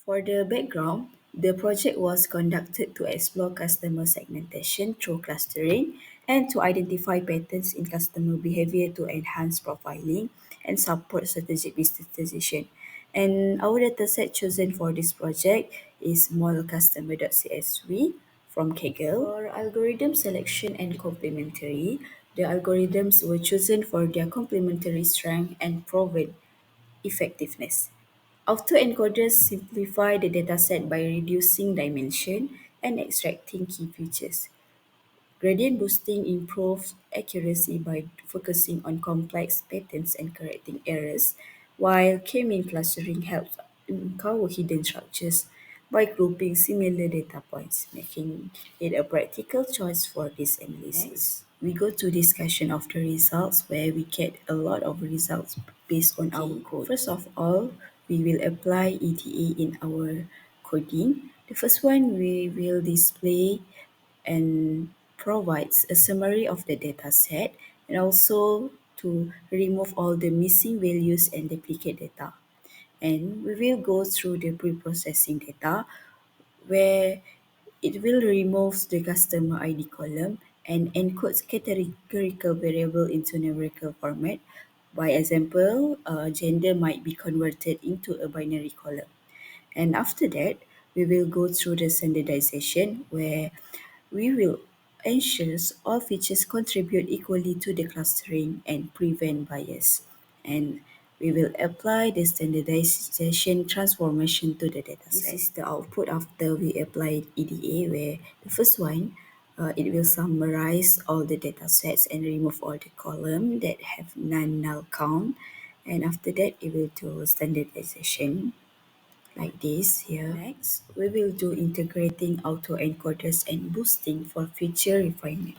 For the background, the project was conducted to explore customer segmentation through clustering and to identify patterns in customer behavior to enhance profiling and support strategic business decision. And our dataset chosen for this project is modelcustomer.csv from Kaggle. For algorithm selection and complementary, the algorithms were chosen for their complementary strength and proven effectiveness. Autoencoders simplify the dataset by reducing dimension and extracting key features. Gradient boosting improves accuracy by focusing on complex patterns and correcting errors, while k-mean clustering helps uncover hidden structures by grouping similar data points, making it a practical choice for this analysis. Next, we go to discussion of the results where we get a lot of results based on our code. First of all, we will apply EDA in our coding. The first one we will display and provides a summary of the data set and also to remove all the missing values and duplicate data. And we will go through the pre-processing data where it will remove the customer ID column and encodes categorical variable into numerical format. By example, gender might be converted into a binary column. And after that, we will go through the standardization where we will ensure all features contribute equally to the clustering and prevent bias. And we will apply the standardization transformation to the dataset. This is the output after we applied EDA, where the first one, it will summarize all the datasets and remove all the columns that have non-null count. And after that, it will do standardization like this here. Next, we will do integrating autoencoders and boosting for future refinement.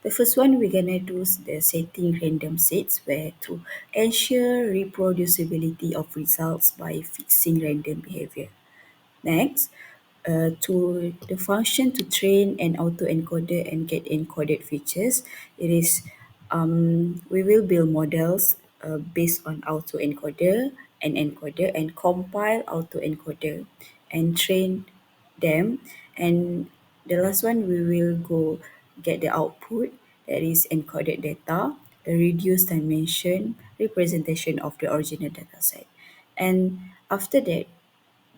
The first one we're gonna do is the setting random sets where to ensure reproducibility of results by fixing random behavior. Next, to the function to train an autoencoder and get encoded features, it is we will build models based on autoencoder and encoder and compile autoencoder and train them. And the last one we will go get the output that is encoded data, a reduced dimension representation of the original dataset. And after that,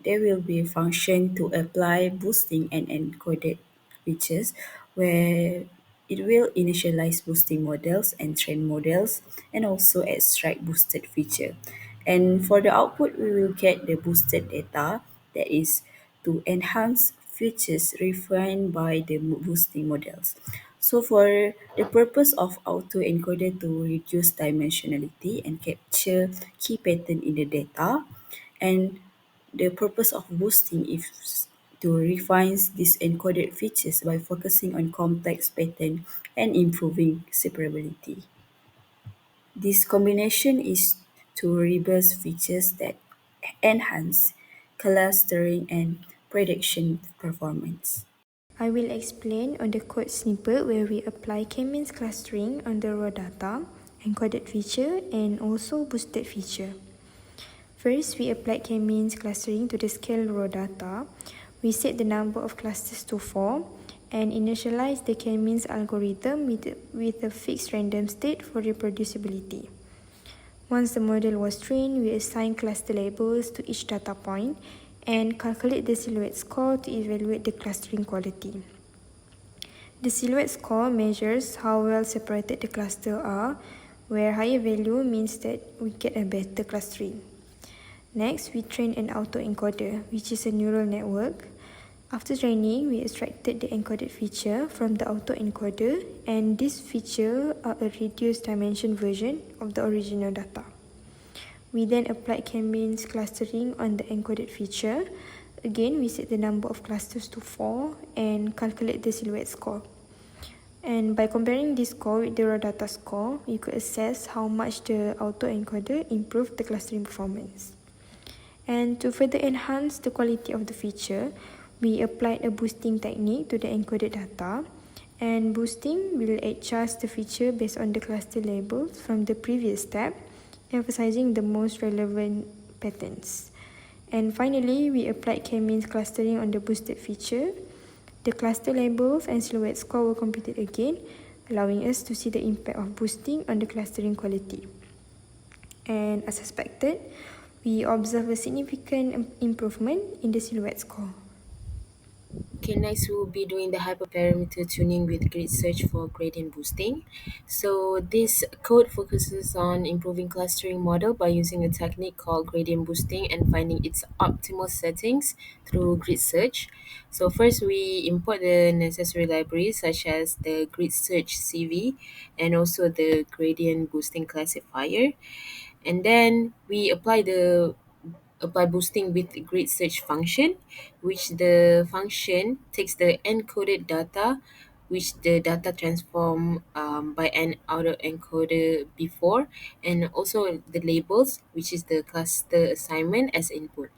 there will be a function to apply boosting and encoded features where it will initialize boosting models and train models and also extract boosted feature. And for the output, we will get the boosted data that is to enhance features refined by the boosting models. So for the purpose of autoencoder to reduce dimensionality and capture key pattern in the data, and the purpose of boosting is to refine these encoded features by focusing on complex pattern and improving separability. This combination is to reverse features that enhance clustering and prediction performance. I will explain on the code snippet where we apply k-means clustering on the raw data, encoded feature, and also boosted feature. First, we applied k-means clustering to the scale raw data. We set the number of clusters to 4 and initialize the k-means algorithm with a fixed random state for reproducibility. Once the model was trained, we assign cluster labels to each data point and calculate the silhouette score to evaluate the clustering quality. The silhouette score measures how well separated the clusters are, where higher value means that we get a better clustering. Next, we train an autoencoder, which is a neural network. After training, we extracted the encoded feature from the autoencoder, and this feature are a reduced dimension version of the original data. We then applied k-means clustering on the encoded feature. Again, we set the number of clusters to 4 and calculate the silhouette score. And by comparing this score with the raw data score, you could assess how much the autoencoder improved the clustering performance. And to further enhance the quality of the feature, we applied a boosting technique to the encoded data. And boosting will adjust the feature based on the cluster labels from the previous step, emphasizing the most relevant patterns. And finally, we applied k-means clustering on the boosted feature. The cluster labels and silhouette score were computed again, allowing us to see the impact of boosting on the clustering quality. And as expected, we observed a significant improvement in the silhouette score. Okay, next we'll be doing the hyperparameter tuning with grid search for gradient boosting. So this code focuses on improving clustering model by using a technique called gradient boosting and finding its optimal settings through grid search. So first we import the necessary libraries such as the grid search CV and also the gradient boosting classifier. And then we apply boosting with grid search function, which the function takes the encoded data, which the data transform by an autoencoder before, and also the labels, which is the cluster assignment as input.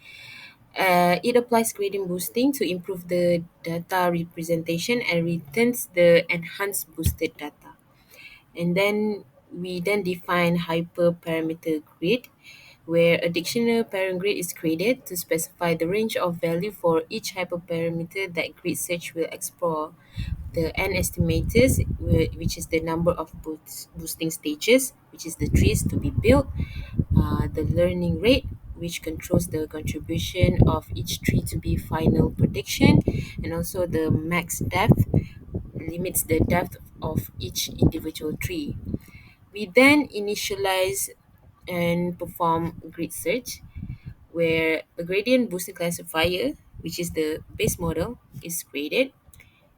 It applies gradient boosting to improve the data representation and returns the enhanced boosted data. And then we then define hyperparameter grid, where a dictionary parent grid is created to specify the range of value for each hyperparameter that grid search will explore. The n estimators, which is the number of boosting stages, which is the trees to be built, the learning rate, which controls the contribution of each tree to be final prediction, and also the max depth limits the depth of each individual tree. We then initialize and perform grid search, where a gradient boosting classifier, which is the base model, is created,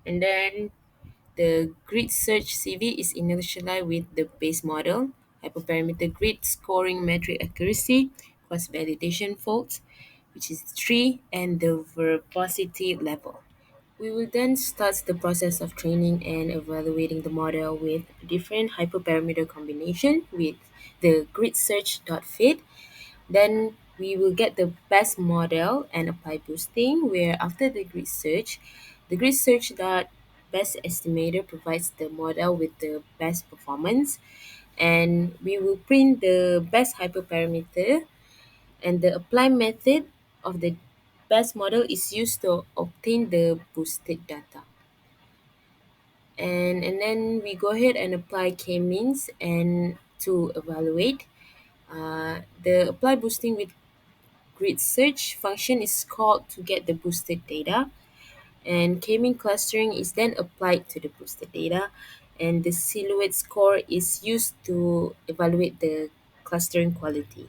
and then the grid search CV is initialized with the base model, hyperparameter grid scoring metric accuracy, cross validation faults, which is 3, and the verbosity level. We will then start the process of training and evaluating the model with different hyperparameter combination with the grid search.fit. Then we will get the best model and apply boosting, where after the grid search dot best estimator provides the model with the best performance, and we will print the best hyperparameter, and the apply method of the best model is used to obtain the boosted data. And then we go ahead and apply k-means and to evaluate. The apply boosting with grid search function is called to get the boosted data, and k-mean clustering is then applied to the boosted data, and the silhouette score is used to evaluate the clustering quality.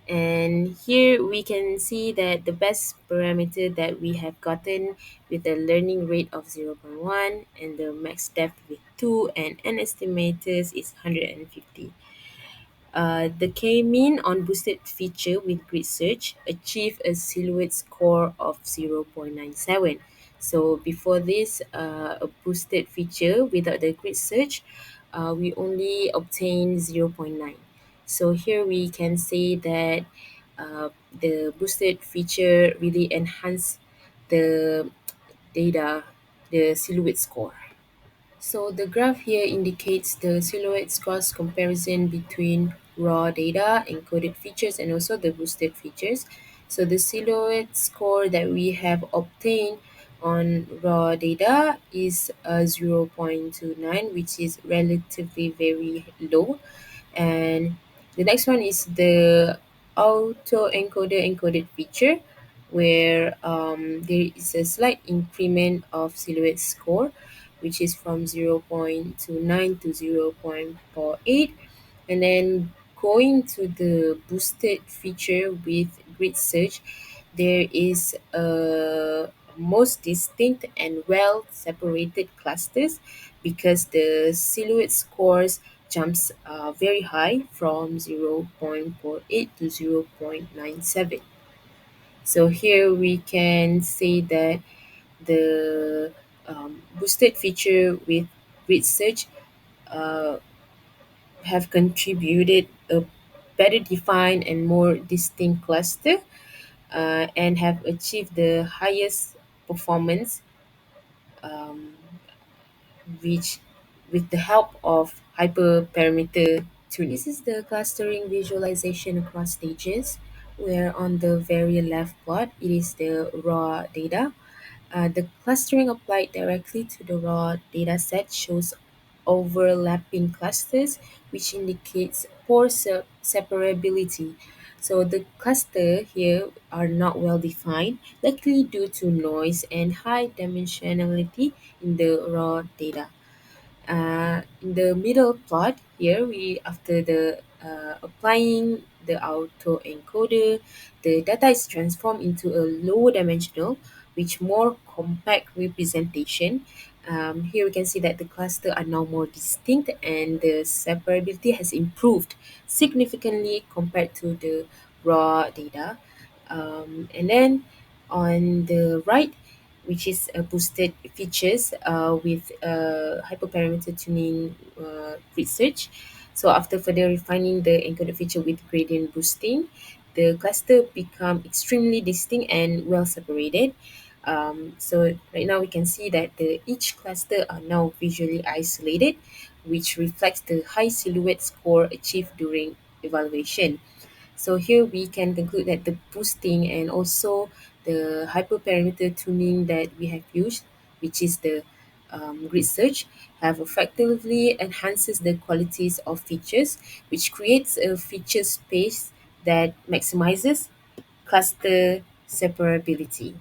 And here we can see that the best parameter that we have gotten with a learning rate of zero point 0.1 and the max depth with 2 and n estimators is 150. The K-mean on boosted feature with grid search achieved a silhouette score of 0.97. So before this, a boosted feature without the grid search, we only obtained zero point 0.9. So here we can say that the boosted feature really enhanced the data, the silhouette score. So the graph here indicates the silhouette scores comparison between raw data, encoded features, and also the boosted features. So the silhouette score that we have obtained on raw data is 0.29, which is relatively very low. And the next one is the autoencoder encoded feature, where there is a slight increment of silhouette score, which is from 0.29 to 0.48. And then going to the boosted feature with grid search, there is a most distinct and well separated clusters because the silhouette scores jumps very high from 0.48 to 0.97. So here we can say that the boosted feature with grid search uh, have contributed a better defined and more distinct cluster, and have achieved the highest performance, um, which with the help of hyperparameter tuning. This is the clustering visualization across stages. where on the very left plot, it is the raw data. The clustering applied directly to the raw data set shows overlapping clusters, which indicates poor separability. So the cluster here are not well defined, likely due to noise and high dimensionality in the raw data. In the middle plot here, we after the applying the autoencoder, the data is transformed into a low dimensional, which more compact representation. Here we can see that the cluster are now more distinct and the separability has improved significantly compared to the raw data. And then on the right, which is boosted features with hyperparameter tuning research. So after further refining the encoder feature with gradient boosting, the cluster become extremely distinct and well separated. So right now we can see that each cluster are now visually isolated, which reflects the high silhouette score achieved during evaluation. So here we can conclude that the boosting and also the hyperparameter tuning that we have used, which is the grid search, have effectively enhances the qualities of features, which creates a feature space that maximizes cluster separability.